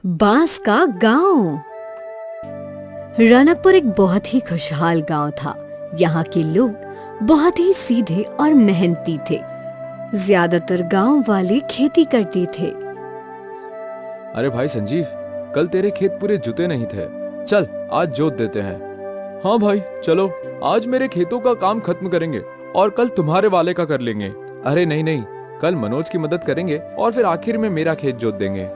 बांस का गांव। रनकपुर एक बहुत ही खुशहाल गांव था। यहाँ के लोग बहुत ही सीधे और मेहनती थे। ज्यादातर गांव वाले खेती करते थे। अरे भाई संजीव, कल तेरे खेत पूरे जुते नहीं थे। चल आज जोत देते हैं। हाँ भाई चलो, आज मेरे खेतों का काम खत्म करेंगे और कल तुम्हारे वाले का कर लेंगे। अरे नहीं नहीं, कल मनोज की मदद करेंगे और फिर आखिर में मेरा खेत जोत देंगे।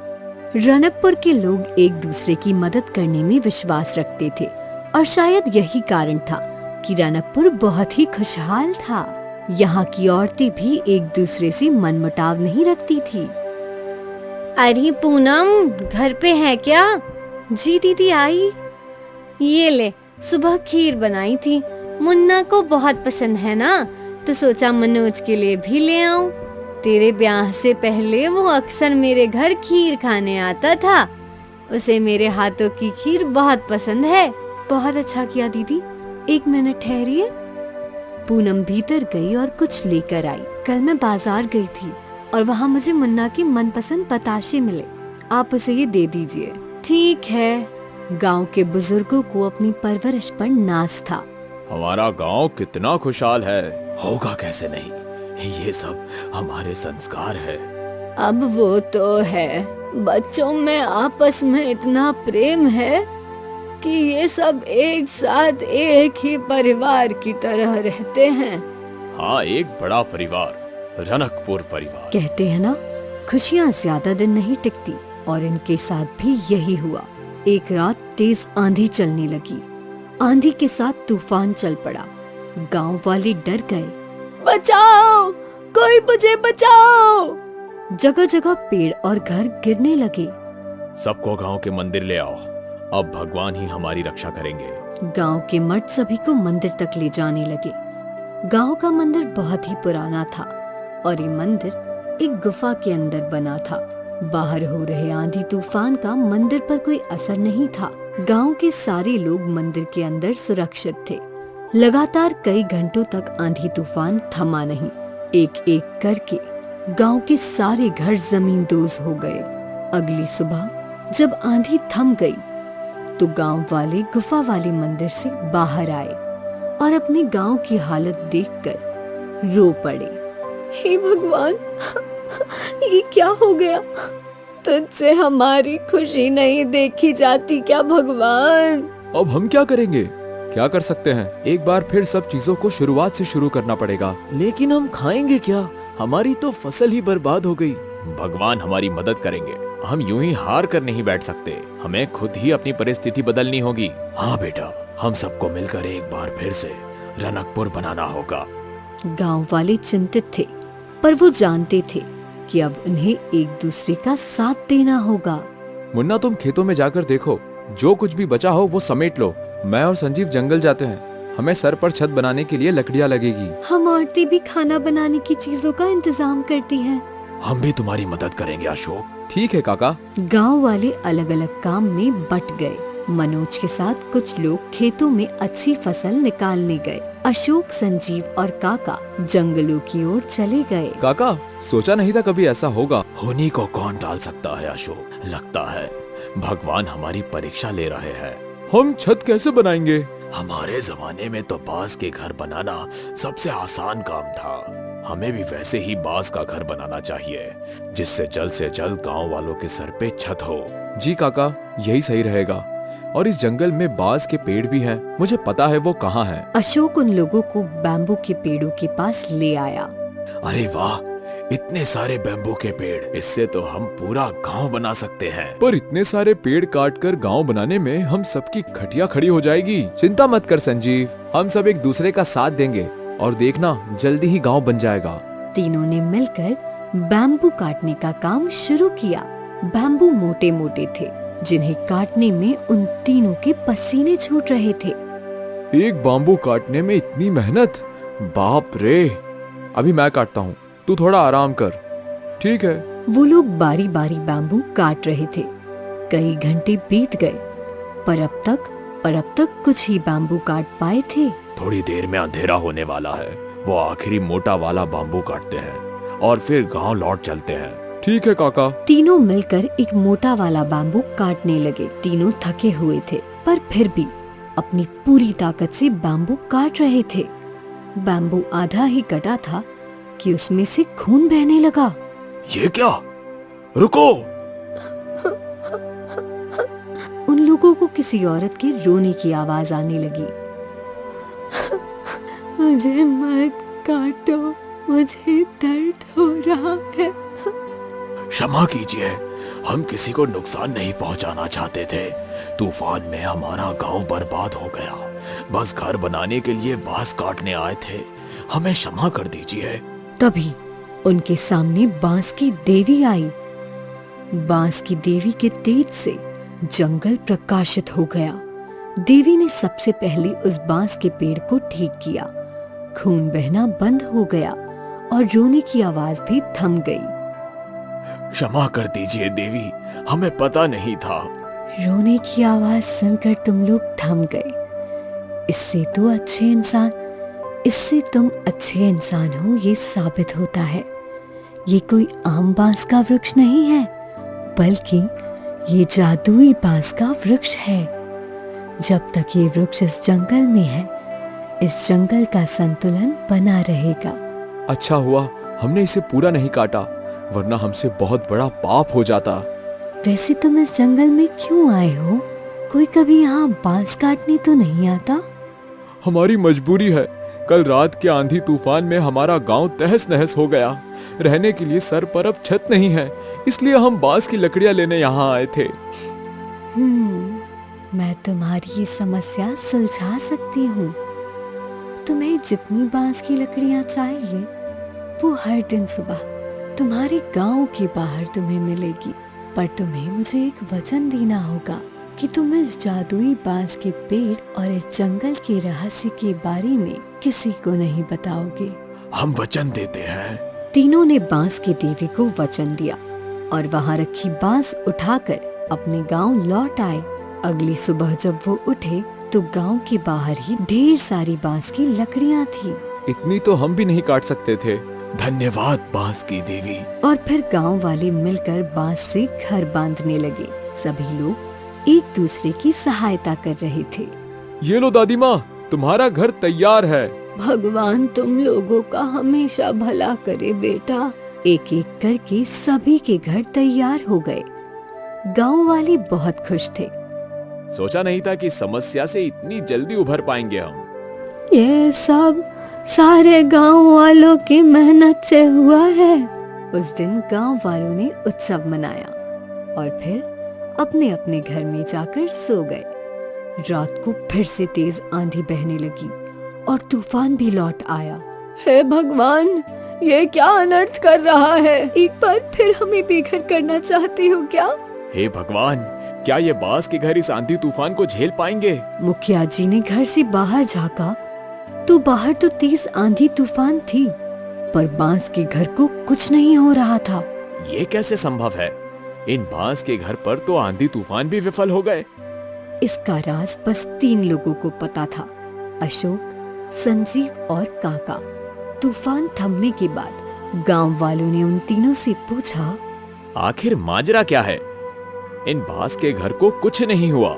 रनकपुर के लोग एक दूसरे की मदद करने में विश्वास रखते थे और शायद यही कारण था कि रनकपुर बहुत ही खुशहाल था। यहाँ की औरतें भी एक दूसरे से मनमुटाव नहीं रखती थी। अरे पूनम, घर पे है क्या? जी दीदी आई। ये ले, सुबह खीर बनाई थी। मुन्ना को बहुत पसंद है ना, तो सोचा मनोज के लिए भी ले आऊं। तेरे ब्याह से पहले वो अक्सर मेरे घर खीर खाने आता था। उसे मेरे हाथों की खीर बहुत पसंद है। बहुत अच्छा किया दीदी, एक मिनट ठहरिए। पूनम भीतर गई और कुछ लेकर आई। कल मैं बाजार गई थी और वहाँ मुझे मुन्ना के मनपसंद बताशे मिले। आप उसे ये दे दीजिए। ठीक है। गांव के बुजुर्गों को अपनी परवरिश पर नाज था। हमारा गांव कितना खुशहाल है, होगा कैसे नहीं। ये सब हमारे संस्कार है। अब वो तो है, बच्चों में आपस में इतना प्रेम है कि ये सब एक साथ एक ही परिवार की तरह रहते हैं। हाँ, एक बड़ा परिवार, रनकपुर परिवार। कहते हैं ना, खुशियाँ ज्यादा दिन नहीं टिकती, और इनके साथ भी यही हुआ। एक रात तेज आंधी चलने लगी। आंधी के साथ तूफान चल पड़ा। गांव वाले डर गए। बचाओ, कोई मुझे बचाओ। जगह जगह पेड़ और घर गिरने लगे। सबको गांव के मंदिर ले आओ, अब भगवान ही हमारी रक्षा करेंगे। गांव के मर्द सभी को मंदिर तक ले जाने लगे। गांव का मंदिर बहुत ही पुराना था और ये मंदिर एक गुफा के अंदर बना था। बाहर हो रहे आंधी तूफान का मंदिर पर कोई असर नहीं था। गांव के सारे लोग मंदिर के अंदर सुरक्षित थे। लगातार कई घंटों तक आंधी तूफान थमा नहीं। एक एक करके गांव के सारे घर जमींदोज हो गए। अगली सुबह जब आंधी थम गई तो गांव वाले गुफा वाले मंदिर से बाहर आए और अपने गांव की हालत देखकर रो पड़े। हे भगवान, ये क्या हो गया? तुझसे हमारी खुशी नहीं देखी जाती क्या भगवान? अब हम क्या करेंगे? क्या कर सकते हैं? एक बार फिर सब चीजों को शुरुआत से शुरू करना पड़ेगा। लेकिन हम खाएंगे क्या? हमारी तो फसल ही बर्बाद हो गई। भगवान हमारी मदद करेंगे। हम यूं ही हार कर नहीं बैठ सकते। हमें खुद ही अपनी परिस्थिति बदलनी होगी। हाँ बेटा, हम सबको मिलकर एक बार फिर से रनकपुर बनाना होगा। गांव वाले चिंतित थे, पर वो जानते थे कि अब उन्हें एक दूसरे का साथ देना होगा। मुन्ना, तुम खेतों में जाकर देखो, जो कुछ भी बचा हो वो समेट लो। मैं और संजीव जंगल जाते हैं। हमें सर पर छत बनाने के लिए लकड़ियाँ लगेगी। हम औरतें भी खाना बनाने की चीजों का इंतजाम करती हैं। हम भी तुम्हारी मदद करेंगे अशोक। ठीक है काका। गांव वाले अलग अलग काम में बट गए। मनोज के साथ कुछ लोग खेतों में अच्छी फसल निकालने गए। अशोक, संजीव और काका जंगलों की ओर चले गए। काका, सोचा नहीं था कभी ऐसा होगा। होनी को कौन टाल सकता है अशोक? लगता है भगवान हमारी परीक्षा ले रहे हैं। हम छत कैसे बनाएंगे? हमारे जमाने में तो बांस के घर बनाना सबसे आसान काम था। हमें भी वैसे ही बांस का घर बनाना चाहिए, जिससे जल्द से जल्द गांव वालों के सर पे छत हो। जी काका, यही सही रहेगा। और इस जंगल में बांस के पेड़ भी हैं। मुझे पता है वो कहाँ है। अशोक उन लोगों को बैम्बू के पेड़ों के पास ले आया। अरे वाह, इतने सारे बैम्बू के पेड़! इससे तो हम पूरा गांव बना सकते हैं। पर इतने सारे पेड़ काट कर गाँव बनाने में हम सबकी खटिया खड़ी हो जाएगी। चिंता मत कर संजीव, हम सब एक दूसरे का साथ देंगे और देखना जल्दी ही गांव बन जाएगा। तीनों ने मिलकर बैम्बू काटने का काम शुरू किया। बैम्बू मोटे मोटे थे, जिन्हें काटने में उन तीनों के पसीने छूट रहे थे। एक बाम्बू काटने में इतनी मेहनत, बाप रे। अभी मैं काटता हूँ, तू थोड़ा आराम कर। ठीक है। वो लोग बारी बारी बैम्बू काट रहे थे। कई घंटे बीत गए, पर अब तक कुछ ही बैम्बू काट पाए थे। थोड़ी देर में अंधेरा होने वाला है। वो आखिरी मोटा वाला बाम्बू काटते हैं और फिर गांव लौट चलते हैं। ठीक है काका। तीनों मिलकर एक मोटा वाला बैम्बू काटने लगे। तीनों थके हुए थे पर फिर भी अपनी पूरी ताकत से बैम्बू काट रहे थे। बैम्बू आधा ही कटा था कि उसमें से खून बहने लगा। ये क्या? रुको! उन लोगों को किसी औरत के रोने की आवाज आने लगी। मुझे मत काटो, मुझे दर्द हो रहा है। क्षमा कीजिए, हम किसी को नुकसान नहीं पहुंचाना चाहते थे। तूफान में हमारा गांव बर्बाद हो गया। बस घर बनाने के लिए बांस काटने आए थे। हमें क्षमा कर दीजिए। तभी उनके सामने बांस की देवी आई। बांस की देवी के तेज से जंगल प्रकाशित हो गया। देवी ने सबसे पहले उस बांस के पेड़ को ठीक किया। खून बहना बंद हो गया और रोने की आवाज भी थम गई। क्षमा कर दीजिए देवी, हमें पता नहीं था। रोने की आवाज सुनकर तुम लोग थम गए। इससे तुम अच्छे इंसान हो ये साबित होता है। ये कोई आम बांस का वृक्ष नहीं है, बल्कि ये जादुई बांस का वृक्ष है। जब तक ये वृक्ष इस जंगल में है, इस जंगल का संतुलन बना रहेगा। अच्छा हुआ हमने इसे पूरा नहीं काटा, वरना हमसे बहुत बड़ा पाप हो जाता। वैसे तुम इस जंगल में क्यों आए हो? कोई कभी यहाँ बांस काटने तो नहीं आता? हमारी मजबूरी है। कल रात के आंधी तूफान में हमारा गांव तहस नहस हो गया। रहने के लिए सर पर अब छत नहीं है, इसलिए हम बांस की लकड़ियां लेने यहाँ आए थे। मैं तुम्हारी ये समस्या सुलझा सकती हूँ। तुम्हें जितनी बांस की लकड़ियाँ चाहिए, वो हर दिन सुबह तुम्हारे गांव के बाहर तुम्हें मिलेगी। पर तुम्हें मुझे एक वचन देना होगा कि तुम इस जादुई बांस के पेड़ और इस जंगल के रहस्य के बारे में किसी को नहीं बताओगे। हम वचन देते हैं। तीनों ने बांस की देवी को वचन दिया और वहाँ रखी बांस उठाकर अपने गांव लौट आए। अगली सुबह जब वो उठे तो गांव के बाहर ही ढेर सारी बांस की लकड़ियाँ थी। इतनी तो हम भी नहीं काट सकते थे। धन्यवाद बांस की देवी। और फिर गांव वाले मिलकर बांस से घर बांधने लगे। सभी लोग एक दूसरे की सहायता कर रहे थे। ये लो दादी माँ, तुम्हारा घर तैयार है। भगवान तुम लोगों का हमेशा भला करे बेटा। एक एक करके सभी के घर तैयार हो गए। गांव वाले बहुत खुश थे। सोचा नहीं था कि समस्या से इतनी जल्दी उभर पाएंगे हम। ये सब सारे गांव वालों की मेहनत से हुआ है। उस दिन गांव वालों ने उत्सव मनाया और फिर अपने अपने घर में जाकर सो गए। रात को फिर से तेज आंधी बहने लगी और तूफान भी लौट आया। हे भगवान, ये क्या अनर्थ कर रहा है? एक बार फिर हमें बेघर करना चाहते हो क्या? हे भगवान, क्या ये बांस के घर इस आंधी तूफान को झेल पाएंगे? मुखिया जी ने घर से बाहर झांका तो बाहर तो तेज आंधी तूफान थी, पर बांस के घर को कुछ नहीं हो रहा था। ये कैसे संभव है? इन बांस के घर पर तो आंधी तूफान भी विफल हो गए। इसका राज बस 3 लोगों को पता था, अशोक, संजीव और काका। तूफान थमने के बाद गांव वालों ने उन तीनों से पूछा, आखिर माजरा क्या है? इन बांस के घर को कुछ नहीं हुआ।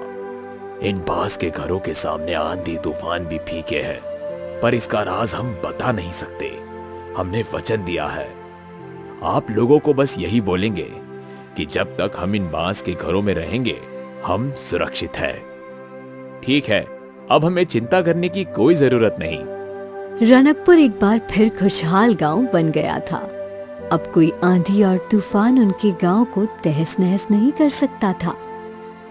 इन बांस के घरों के सामने आंधी तूफान भी फीके हैं, पर इसका राज हम बता नहीं सकते। हमने वचन दिया है। आप लोगों को बस यही बोलेंगे कि जब तक हम इन बांस के घरों में रहेंगे, हम सुरक्षित हैं। ठीक है, अब हमें चिंता करने की कोई जरूरत नहीं। रनकपुर एक बार फिर खुशहाल गांव बन गया था। अब कोई आंधी और तूफान उनके गांव को तहस नहस नहीं कर सकता था,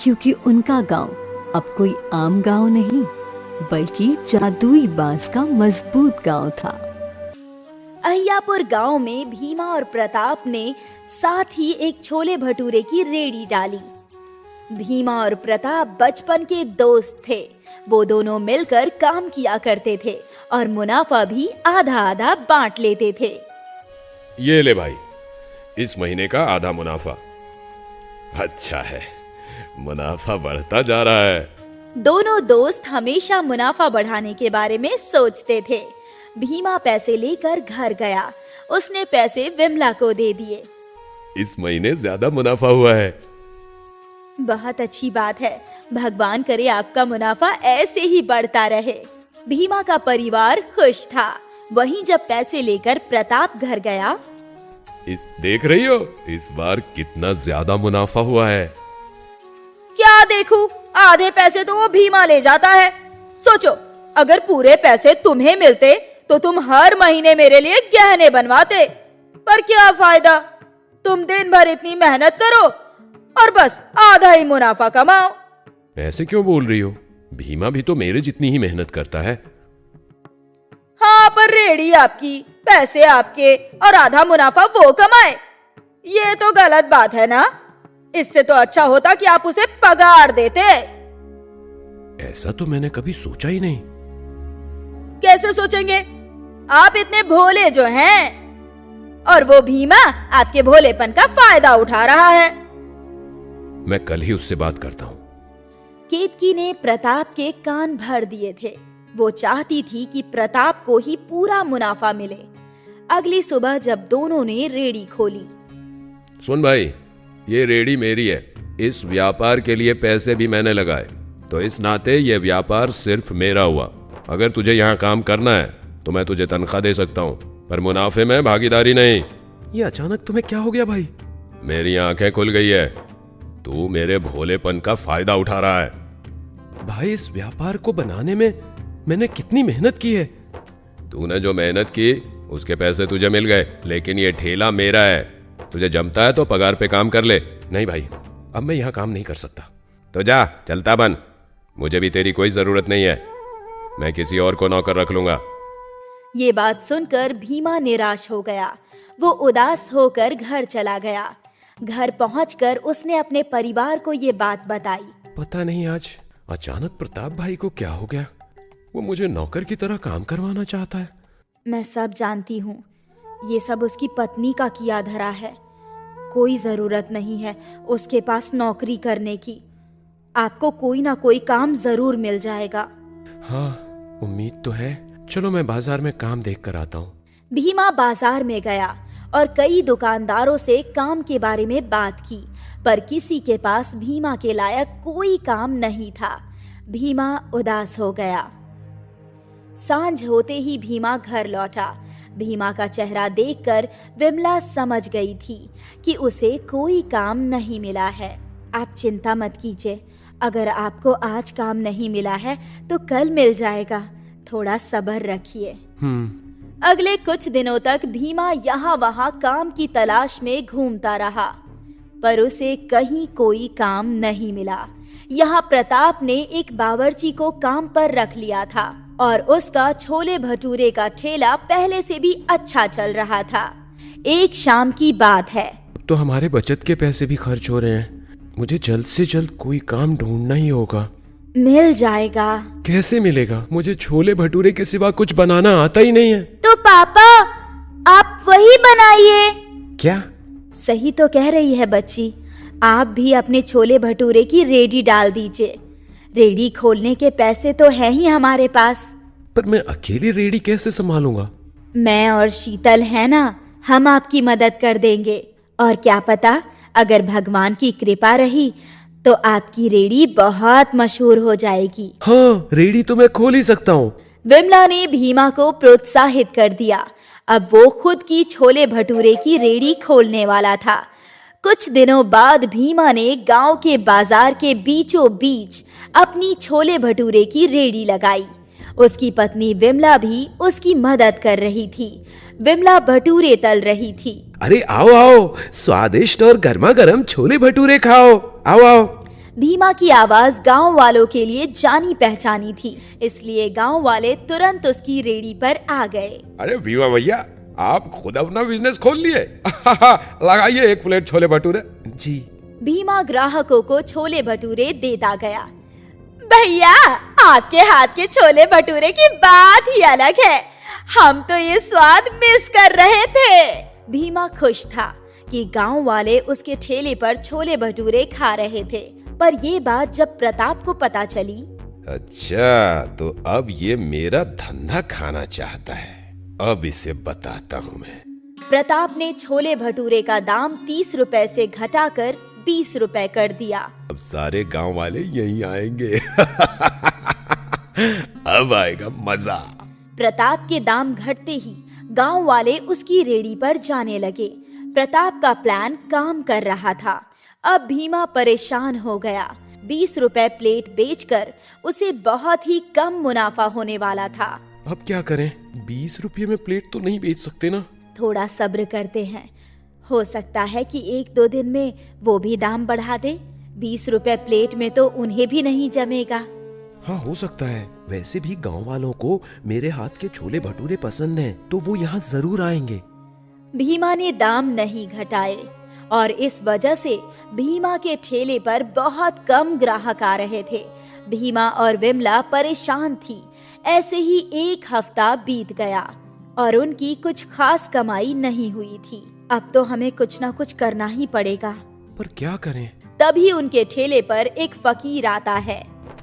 क्योंकि उनका गांव अब कोई आम गांव नहीं, बल्कि जादुई बांस का मजबूत गांव था। अहियापुर गांव में भीमा और प्रताप ने साथ ही एक छोले भटूरे की रेड़ी डाली। भीमा और प्रताप बचपन के दोस्त थे। वो दोनों मिलकर काम किया करते थे और मुनाफा भी आधा आधा बांट लेते थे। ये ले भाई, इस महीने का आधा मुनाफा। अच्छा है, मुनाफा बढ़ता जा रहा है। दोनों दोस्त हमेशा मुनाफा बढ़ाने के बारे में सोचते थे। भीमा पैसे लेकर घर गया। उसने पैसे विमला को दे दिए। इस महीने ज्यादा मुनाफा हुआ है। बहुत अच्छी बात है। भगवान करे आपका मुनाफा ऐसे ही बढ़ता रहे। भीमा का परिवार खुश था। वहीं जब पैसे लेकर प्रताप घर गया, देख रही हो इस बार कितना ज्यादा मुनाफा हुआ है। क्या देखूं, आधे पैसे तो वो भीमा ले जाता है। सोचो, अगर पूरे पैसे तुम्हें मिलते तो तुम हर महीने मेरे लिए गहने बनवाते। पर क्या फायदा, तुम दिन भर इतनी मेहनत करो और बस आधा ही मुनाफा कमाओ। ऐसे क्यों बोल रही हो? भीमा भी तो मेरे जितनी ही मेहनत करता है। हाँ, पर रेडी आपकी, पैसे आपके और आधा मुनाफा वो कमाए, ये तो गलत बात है ना। इससे तो अच्छा होता कि आप उसे पगार देते। ऐसा तो मैंने कभी सोचा ही नहीं। कैसे सोचेंगे, आप इतने भोले जो हैं, और वो भीमा आपके भोलेपन का फायदा उठा रहा है। मैं कल ही उससे बात करता हूँ। केतकी ने प्रताप के कान भर दिए थे। वो चाहती थी कि प्रताप को ही पूरा मुनाफा मिले। अगली सुबह जब दोनों ने रेडी खोली, सुन भाई, ये रेडी मेरी है। इस व्यापार के लिए पैसे भी मैंने लगाए, तो इस नाते ये व्यापार सिर्फ मेरा हुआ। अगर तुझे यहाँ काम करना है तो मैं तुझे तनख्वाह दे सकता हूँ, पर मुनाफे में भागीदारी नहीं। ये अचानक तुम्हें क्या हो गया भाई? मेरी आंखें खुल गई है। तू मेरे भोलेपन का फायदा उठा रहा है। भाई, इस व्यापार को बनाने में मैंने कितनी मेहनत की है। तूने जो मेहनत की उसके पैसे तुझे मिल गए, लेकिन ये ठेला मेरा है। तुझे जमता है तो पगार पे काम कर ले। नहीं भाई, अब मैं यहाँ काम नहीं कर सकता। तो जा, चलता बन। मुझे भी तेरी कोई जरूरत नहीं है। मैं किसी और को नौकर रख लूंगा। ये बात सुनकर भीमा निराश हो गया। वो उदास होकर घर चला गया। घर पहुंचकर उसने अपने परिवार को ये बात बताई। पता नहीं आज अचानक प्रताप भाई को क्या हो गया। वो मुझे नौकर की तरह काम करवाना चाहता है। मैं सब जानती हूँ, ये सब उसकी पत्नी का किया धरा है। कोई जरूरत नहीं है उसके पास नौकरी करने की। आपको कोई ना कोई काम जरूर मिल जाएगा। हाँ, उम्मीद तो है। चलो मैं बाजार में काम देख कर आता हूँ। भीमा बाजार में गया और कई दुकानदारों से काम के बारे में बात की, पर किसी के पास भीमा के लायक कोई काम नहीं था। भीमा उदास हो गया। सांझ होते ही भीमा घर लौटा। भीमा का चेहरा देखकर विमला समझ गई थी कि उसे कोई काम नहीं मिला है। आप चिंता मत कीजिए, अगर आपको आज काम नहीं मिला है तो कल मिल जाएगा। थोड़ा सब्र रखिए। अगले कुछ दिनों तक भीमा यहाँ वहाँ काम की तलाश में घूमता रहा, पर उसे कहीं कोई काम नहीं मिला। यहाँ प्रताप ने एक बावर्ची को काम पर रख लिया था और उसका छोले भटूरे का ठेला पहले से भी अच्छा चल रहा था। एक शाम की बात है। तो हमारे बचत के पैसे भी खर्च हो रहे हैं। मुझे जल्द से जल्द कोई काम ढूंढना ही होगा। मिल जाएगा। कैसे मिलेगा? मुझे छोले भटूरे के सिवा कुछ बनाना आता ही नहीं है। तो पापा, आप वही बनाइए। क्या? सही तो कह रही है बच्ची। आप भी अपने छोले भटूरे की रेडी डाल दीजिए। रेडी खोलने के पैसे तो है ही हमारे पास। पर मैं अकेली रेडी कैसे संभालूंगा? मैं और शीतल है ना, हम आपकी मदद कर देंगे। और क्या पता, अगर भगवान की कृपा रही तो आपकी रेडी बहुत मशहूर हो जाएगी। हाँ, रेडी तो मैं खोल ही सकता हूँ। विमला ने भीमा को प्रोत्साहित कर दिया। अब वो खुद की छोले भटूरे की रेडी खोलने वाला था। कुछ दिनों बाद भीमा ने गांव के बाजार के बीचों बीच अपनी छोले भटूरे की रेडी लगाई। उसकी पत्नी विमला भी उसकी मदद कर रही थी। विमला भटूरे तल रही थी। अरे आओ आओ, स्वादिष्ट और गर्मा गर्म छोले भटूरे खाओ। आओ आओ। भीमा की आवाज गांव वालों के लिए जानी पहचानी थी, इसलिए गांव वाले तुरंत उसकी रेडी पर आ गए। अरे भीमा भैया, आप खुद अपना बिजनेस खोल लिए। लगाइए एक प्लेट छोले भटूरे। जी। भीमा ग्राहकों को छोले भटूरे देता गया। भैया, आपके हाथ के छोले भटूरे की बात ही अलग है। हम तो ये स्वाद मिस कर रहे थे। भीमा खुश था कि गांव वाले उसके ठेले पर छोले भटूरे खा रहे थे, पर ये बात जब प्रताप को पता चली। अच्छा, तो अब ये मेरा धंधा खाना चाहता है। अब इसे बताता हूँ मैं। प्रताप ने छोले भटूरे का दाम 30 रुपए से घटाकर 20 रुपए कर दिया। अब सारे गांव वाले यहीं आएंगे। अब आएगा मजा। प्रताप के दाम घटते ही गांव वाले उसकी रेडी पर जाने लगे। प्रताप का प्लान काम कर रहा था। अब भीमा परेशान हो गया। 20 रुपए प्लेट बेचकर उसे बहुत ही कम मुनाफा होने वाला था। अब क्या करें? 20 रुपये में प्लेट तो नहीं बेच सकते ना। थोड़ा सब्र करते हैं, हो सकता है कि 1-2 दिन में वो भी दाम बढ़ा दे। 20 रुपए प्लेट में तो उन्हें भी नहीं जमेगा। हाँ, हो सकता है। वैसे भी गांव वालों को मेरे हाथ के छोले भटूरे पसंद हैं, तो वो यहाँ जरूर आएंगे। भीमा ने दाम नहीं घटाए और इस वजह से भीमा के ठेले पर बहुत कम ग्राहक आ रहे थे। भीमा और विमला परेशान थी। ऐसे ही 1 हफ्ता बीत गया और उनकी कुछ खास कमाई नहीं हुई थी। अब तो हमें कुछ ना कुछ करना ही पड़ेगा। पर क्या करें? तभी उनके ठेले पर एक फकीर आता है।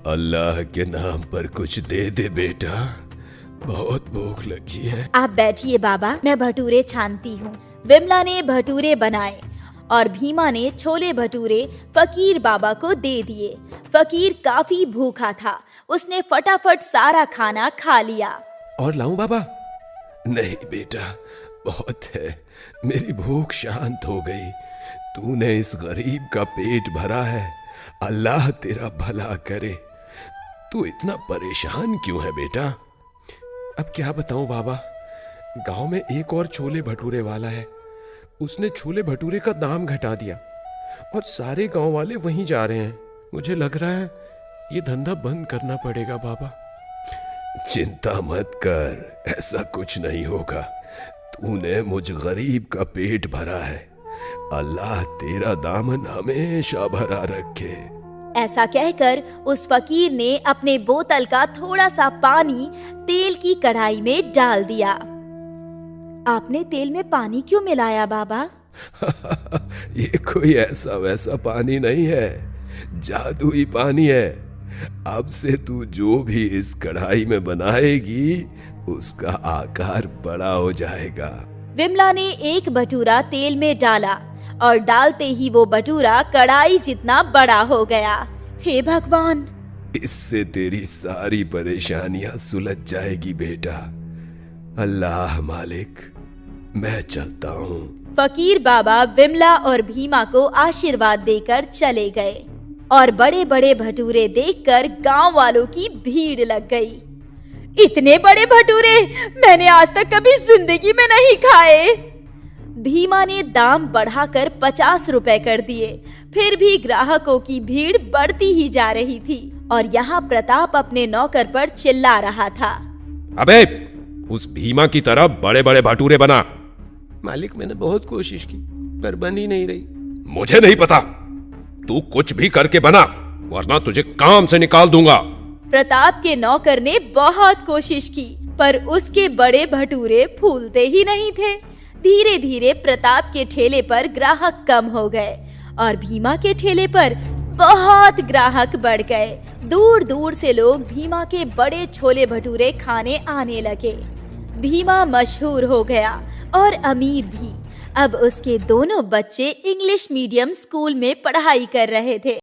अल्लाह के नाम पर कुछ दे दे बेटा, बहुत भूख लगी है। आप बैठिए बाबा, मैं भटूरे छानती हूँ। विमला ने भटूरे बनाए और भीमा ने छोले भटूरे फकीर बाबा को दे दिए। फकीर काफी भूखा था। उसने फटाफट सारा खाना खा लिया। और लाऊं बाबा? नहीं बेटा, बहुत है। मेरी भूख शांत हो गई। तूने इस गरीब का पेट भरा है, अल्लाह तेरा भला करे। तू इतना परेशान क्यों है बेटा? अब क्या बताऊं बाबा, गांव में एक और छोले भटूरे वाला है। उसने छोले भटूरे का दाम घटा दिया और सारे गांव वाले वहीं जा रहे हैं। मुझे लग रहा है ये धंधा बंद करना पड़ेगा बाबा। चिंता मत कर, ऐसा कुछ नहीं होगा। तूने मुझ गरीब का पेट भरा है, अल्लाह तेरा दामन हमेशा भरा रखे। ऐसा कहकर उस फकीर ने अपने बोतल का थोड़ा सा पानी तेल की कढ़ाई में डाल दिया। आपने तेल में पानी क्यों मिलाया बाबा? ये कोई ऐसा वैसा पानी नहीं है, जादुई पानी है। अब से तू जो भी इस कढ़ाई में बनाएगी उसका आकार बड़ा हो जाएगा। विमला ने एक भटूरा तेल में डाला और डालते ही वो भटूरा कढ़ाई जितना बड़ा हो गया। हे भगवान! इससे तेरी सारी परेशानियां सुलझ जाएगी बेटा। अल्लाह मालिक, मैं चलता हूँ। फकीर बाबा विमला और भीमा को आशीर्वाद देकर चले गए और बड़े बड़े भटूरे देखकर गांव वालों की भीड़ लग गई। इतने बड़े भटूरे मैंने आज तक कभी जिंदगी में नहीं खाए। भीमा ने दाम बढ़ाकर 50 रुपए कर दिए। फिर भी ग्राहकों की भीड़ बढ़ती ही जा रही थी और यहाँ प्रताप अपने नौकर पर चिल्ला रहा था। अबे, उस भीमा की तरह बड़े बड़े भटूरे बना। मालिक, मैंने बहुत कोशिश की पर बन ही नहीं रही। मुझे नहीं पता, तू कुछ भी करके बना, वरना तुझे काम से निकाल दूंगा। प्रताप के नौकर ने बहुत कोशिश की पर उसके बड़े भटूरे फूलते ही नहीं थे। धीरे धीरे प्रताप के ठेले पर ग्राहक कम हो गए और भीमा के ठेले पर बहुत ग्राहक बढ़ गए। दूर दूर से लोग भीमा के बड़े छोले भटूरे खाने आने लगे। भीमा मशहूर हो गया और अमीर भी। अब उसके दोनों बच्चे इंग्लिश मीडियम स्कूल में पढ़ाई कर रहे थे।